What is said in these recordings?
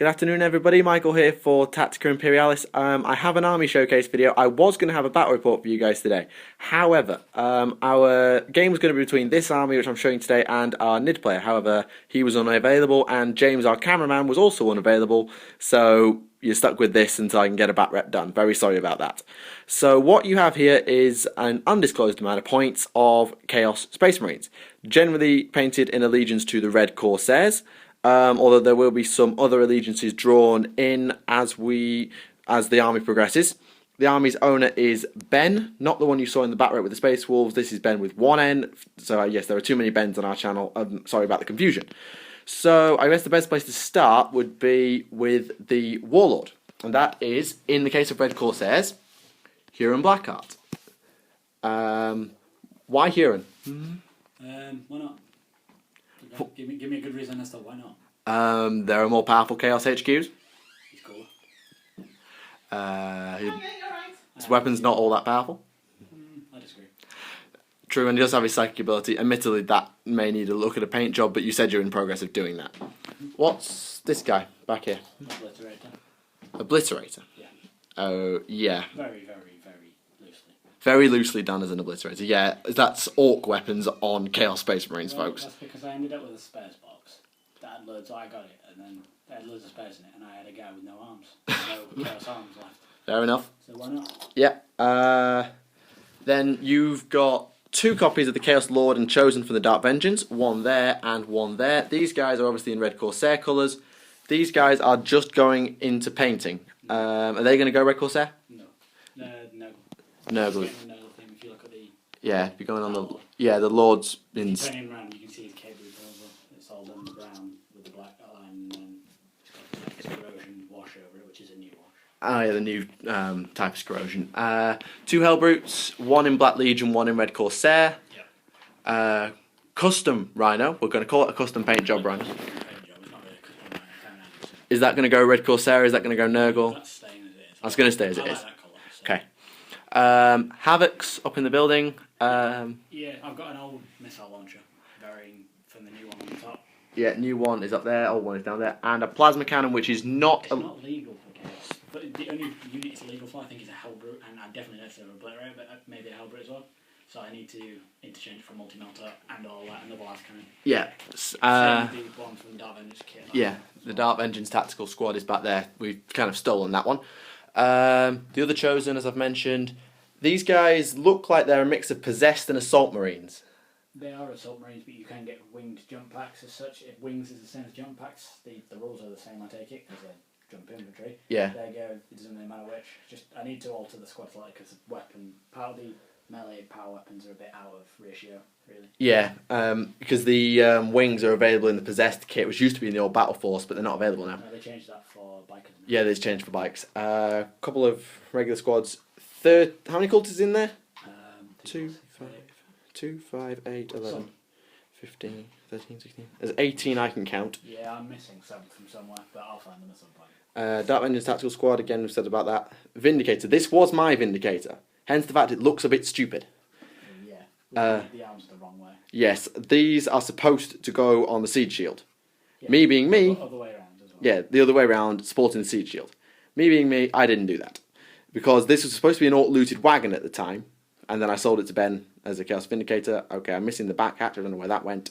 Good afternoon, everybody. Michael here for Tactica Imperialis. I have an army showcase video. I was going to have a battle report for you guys today. However, our game was going to be between this army, which I'm showing today, and our NID player. However, he was unavailable, and James, our cameraman, was also unavailable. So you're stuck with this until I can get a bat rep done. Very sorry about that. So what you have here is an undisclosed amount of points of Chaos Space Marines, generally painted in allegiance to the red Corsairs. Although there will be some other allegiances drawn in as the army progresses. The army's owner is Ben, not the one you saw in the bat rep with the Space Wolves. This is Ben with one N. So yes, there are too many Bens on our channel. Sorry about the confusion. So I guess the best place to start would be with the Warlord, and that is, in the case of red Corsairs, Huron Blackheart. Why Huron? Why not? Give me a good reason as to why not. There are more powerful Chaos HQs. He's cool. His weapon's not all that powerful. I disagree. True, and he does have his psychic ability. Admittedly, that may need a look at a paint job, but you said you're in progress of doing that. What's this guy back here? Obliterator. Obliterator? Yeah. Oh, yeah. Very loosely. Very loosely done as an Obliterator. Yeah, that's Orc weapons on Chaos Space Marines, folks. That's because I ended up with a spares box. That had loads, so I got it, and then it had loads of spares in it, and I had a guy with no arms. No Chaos arms left. Fair enough. So why not? Yeah. Then you've got 2 copies of the Chaos Lord and Chosen from the Dark Vengeance. One there and one there. These guys are obviously in red Corsair colours. These guys are just going into painting. Are they going to go red Corsair? No. No. No. If you look at the... Yeah, if you're going on the... Yeah, the Lord's in... Turn him around, you can see his cape over. It's all done brown with the black outline, and then it's got corrosion wash over it, which is a new wash. Oh yeah, the new type of corrosion. 2 Hellbrutes, 1 in Black Legion, 1 in red Corsair. Yep. Custom Rhino. We're going to call it a custom paint job Rhino. It's not really a custom Rhino. Is that going to go red Corsair? Is that going to go Nurgle? That's staying as it is. That's going to stay as it I is. like that colour, so. Okay. Havoc's up in the building. Yeah, I've got an old missile launcher, varying from the new one on the top. Yeah, new one is up there, old one is down there, and a plasma cannon, which is not... It's not legal for Chaos, but the only unit it's illegal for, I think, is a Hellbrute, and I definitely don't say Obliterator, but maybe a Hellbrute as well. So I need to interchange it for multi-melter and all that, and the blast cannon. Yeah. Same with the one from the Dark Vengeance kit. Yeah, the Dark Vengeance Tactical Squad is back there. We've kind of stolen that one. The other Chosen, as I've mentioned, these guys look like they're a mix of Possessed and Assault Marines. They are Assault Marines, but you can get winged jump packs as such. If wings is the same as jump packs, the rules are the same, I take it, because they're jump infantry. Yeah. There you go, it doesn't really matter which. Just I need to alter the squad slightly because the melee power weapons are a bit out of ratio, really. Yeah, because the wings are available in the Possessed kit, which used to be in the old Battle Force, but they're not available now. No, they changed that for bikers. Yeah, they've changed for bikes. Couple of regular squads. How many cultists in there? 2, 5, 8, 11, 15, 13, 16. There's 18 I can count. Yeah, I'm missing some from somewhere, but I'll find them at some point. Dark Vengeance Tactical Squad, again, we've said about that. Vindicator. This was my Vindicator. Hence the fact it looks a bit stupid. Yeah, the arms are the wrong way. Yes, these are supposed to go on the Siege Shield. Yeah, Me being me... Other way around as well. Yeah, the other way around, supporting the Siege Shield. Me being me, I didn't do that. Because this was supposed to be an Orc-looted wagon at the time, and then I sold it to Ben as a Chaos Vindicator. Okay, I'm missing the back hatch, I don't know where that went.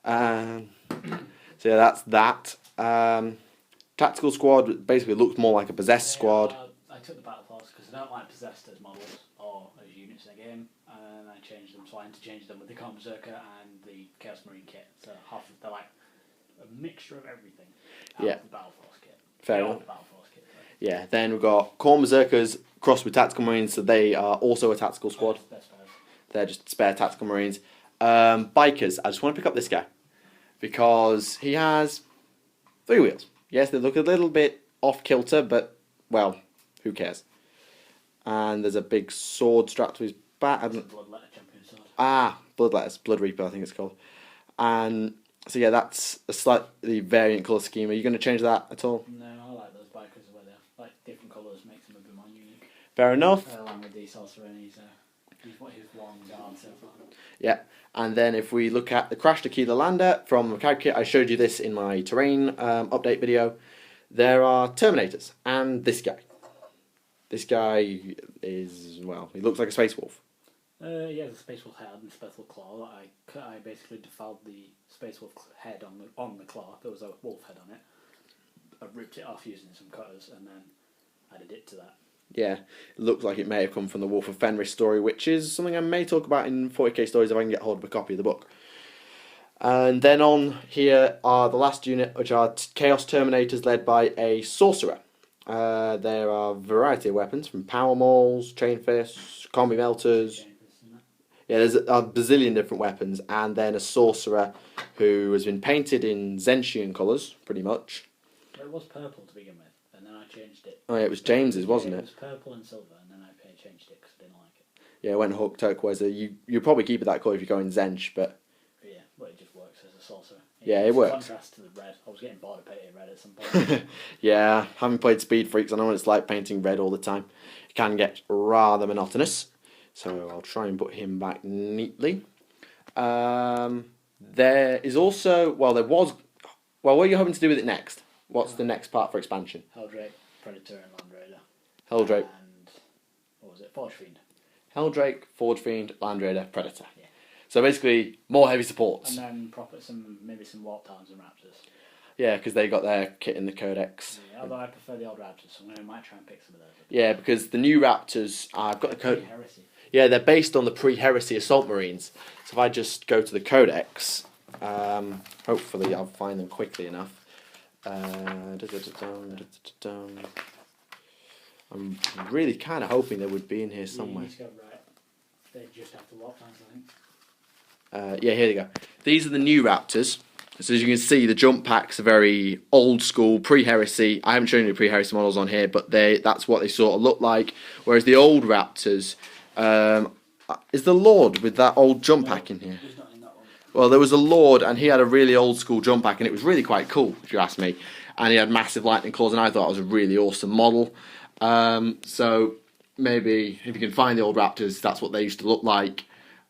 So yeah, that's that. Tactical Squad basically looks more like a Possessed squad. I took the Battle Force because I don't like Possessed as models or as units in the game, and I changed them, so I interchanged them with the Comorragh and the Chaos Marine kit. So they're like a mixture of everything out of the Battle Force kit. Fair enough. The Battle Force kit, Yeah, then we've got Corps Berserkers crossed with Tactical Marines, so they are also a Tactical Squad. They're just spare Tactical Marines. Bikers, I just want to pick up this guy because he has 3 wheels. Yes, they look a little bit off kilter, but, well, who cares? And there's a big sword strapped to his back. Bloodletter champion sword. Bloodletters, Blood Reaper, I think it's called. And so yeah, that's a slightly variant colour scheme. Are you going to change that at all? No, I like those bikers where they're like different colours, makes them a bit more unique. Fair enough. Along with the sorcerer, and his long guard so far. Yeah. And then if we look at the Crash Tequila Lander from the character kit, I showed you this in my terrain update video. There are Terminators and this guy. This guy is, well, he looks like a Space Wolf. Yeah, the Space Wolf head and the Space Wolf claw. I basically defiled the Space Wolf head on the claw. There was a wolf head on it. I ripped it off using some cutters and then added it to that. Yeah, it looks like it may have come from the Wolf of Fenris story, which is something I may talk about in 40k stories if I can get hold of a copy of the book. And then on here are the last unit, which are Chaos Terminators led by a Sorcerer. There are a variety of weapons, from Power Mauls, Chain Fists, Combi Melters. Yeah, there's a bazillion different weapons, and then a Sorcerer who has been painted in Zentian colours, pretty much. It was purple to begin with, and then I changed it. Oh yeah, it was James's, wasn't it? It was purple and silver, and then I changed it because I didn't like it. Yeah, it went Hook Turquoise. You'll probably keep it that colour if you go in Zench, but... Yeah, well, it just works as a Sorcerer. Yeah, it works. Contrast to the red. I was getting bored of painting red at some point. Yeah, having played Speed Freaks, I know what it's like painting red all the time. It can get rather monotonous. So I'll try and put him back neatly. There is also... Well, there was... Well, what are you hoping to do with it next? What's the next part for expansion? Helldrake, Predator, and Land Raider. Helldrake. And what was it? Forge Fiend. Helldrake, Forge Fiend, Land Raider, Predator. Yeah. So basically, more heavy supports. And then maybe some Warp Towns and Raptors. Yeah, because they got their kit in the Codex. Yeah, although I prefer the old Raptors, so I might try and pick some of those up. Yeah, because the new Raptors, I've got the code. Heresy. Yeah, they're based on the pre-Heresy Assault Marines. So if I just go to the Codex, hopefully I'll find them quickly enough. I'm really kind of hoping they would be in here somewhere. You need to go right. They just have the Warp Towns, I think. Yeah, here they go. These are the new Raptors. So as you can see, the jump packs are very old school, pre-Heresy. I haven't shown you the pre-Heresy models on here, but that's what they sort of look like. Whereas the old Raptors, is the Lord with that old jump pack in here? He's not in that one. Well, there was a Lord, and he had a really old school jump pack, and it was really quite cool, if you ask me. And he had massive lightning claws, and I thought it was a really awesome model. So maybe if you can find the old Raptors, that's what they used to look like.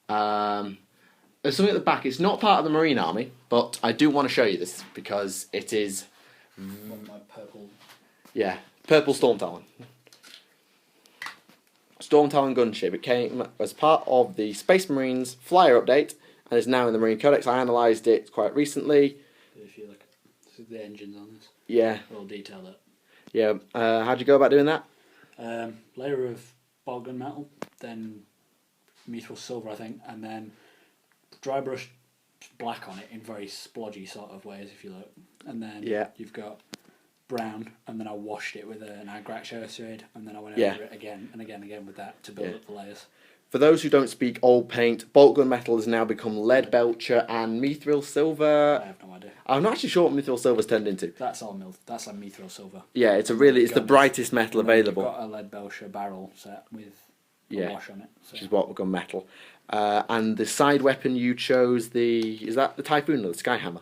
There's something at the back. It's not part of the Marine Army, but I do want to show you this because it is... My purple... Yeah, purple Storm Talon. Storm Talon gunship. It came as part of the Space Marines Flyer update and is now in the Marine Codex. I analysed it quite recently. If you look at the engines on this, yeah, we'll detail that. Yeah, how'd you go about doing that? Layer of Boltgun metal, then mithril silver, I think, and then dry brush black on it in very splodgy sort of ways, if you look. And then you've got brown, and then I washed it with an Agrax shade, and then I went over it again and again and again with that to build up the layers. For those who don't speak old paint, Boltgun metal has now become lead belcher and mithril silver. I have no idea. I'm not actually sure what mithril silver's turned into. That's all that's like mithril silver. Yeah, it's the brightest metal available. I've got a lead belcher barrel set with a wash on it. So. Which is Boltgun metal. And the side weapon you chose, is that the Typhoon or the Skyhammer?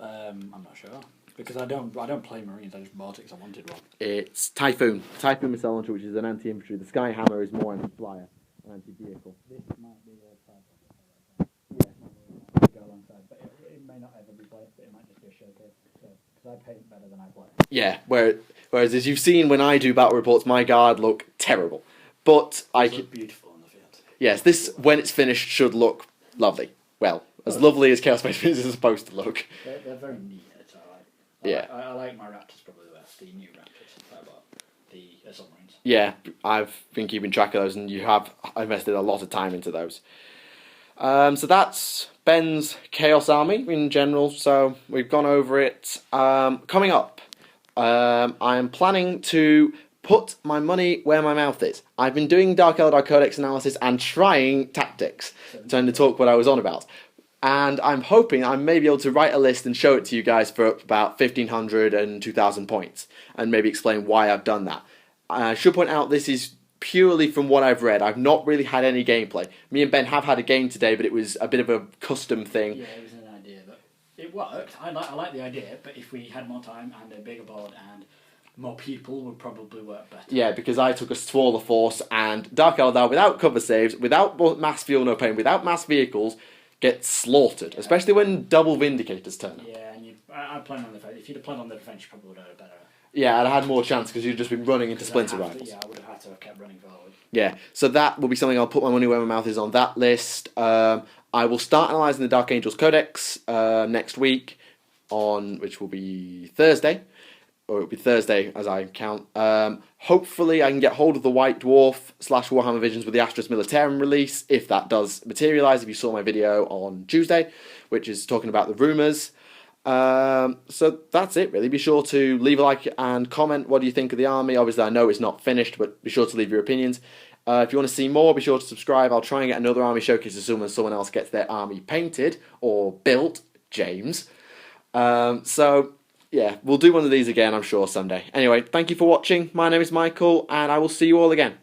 I'm not sure. Because I don't play Marines, I just bought it because I wanted one. It's Typhoon. Typhoon missile launcher, which is an anti-infantry. The Skyhammer is more anti-flyer, anti-vehicle. This might be a side. Yeah, it might go alongside, but it may not ever be played, but it might just be a showcase. Because I paint better than I play. Yeah, whereas as you've seen when I do battle reports, my guard look terrible. But I look beautiful on the field. Yes, this, when it's finished, should look lovely. Well, as lovely as Chaos Space Marines is supposed to look. They're very neat. It's alright. Yeah. I like my Raptors probably the best. The new Raptors. I bought the Assault Marines. Yeah, I've been keeping track of those, and I've invested a lot of time into those. So that's Ben's Chaos Army in general. So we've gone over it. Coming up, I am planning to put my money where my mouth is. I've been doing Dark Eldar Codex analysis and trying tactics, trying to talk what I was on about. And I'm hoping I may be able to write a list and show it to you guys for about 1,500 and 2,000 points, and maybe explain why I've done that. I should point out this is purely from what I've read. I've not really had any gameplay. Me and Ben have had a game today, but it was a bit of a custom thing. Yeah, it was an idea, but it worked. I like the idea, but if we had more time and a bigger board and more people would probably work better. Yeah, because I took a smaller force and Dark Eldar without cover saves, without mass fuel, no pain, without mass vehicles, get slaughtered, especially when double Vindicators turn up. Yeah, and I planned on the defense. If you'd have planned on the defense, you probably would have had a better. Yeah, I'd have had more chance because you'd just been running into Splinter Rivals. Yeah, I would have had to have kept running forward. Yeah, so that will be something I'll put my money where my mouth is on that list. I will start analysing the Dark Angels Codex next week, which will be Thursday. Or it'll be Thursday as I count. Hopefully I can get hold of the White Dwarf / Warhammer Visions with the Astros Militarum release, if that does materialise, if you saw my video on Tuesday, which is talking about the rumours. So that's it really. Be sure to leave a like and comment what do you think of the army. Obviously I know it's not finished, but be sure to leave your opinions. If you want to see more, be sure to subscribe. I'll try and get another army showcase as soon as someone else gets their army painted or built, James. So yeah, we'll do one of these again, I'm sure, someday. Anyway, thank you for watching. My name is Michael, and I will see you all again.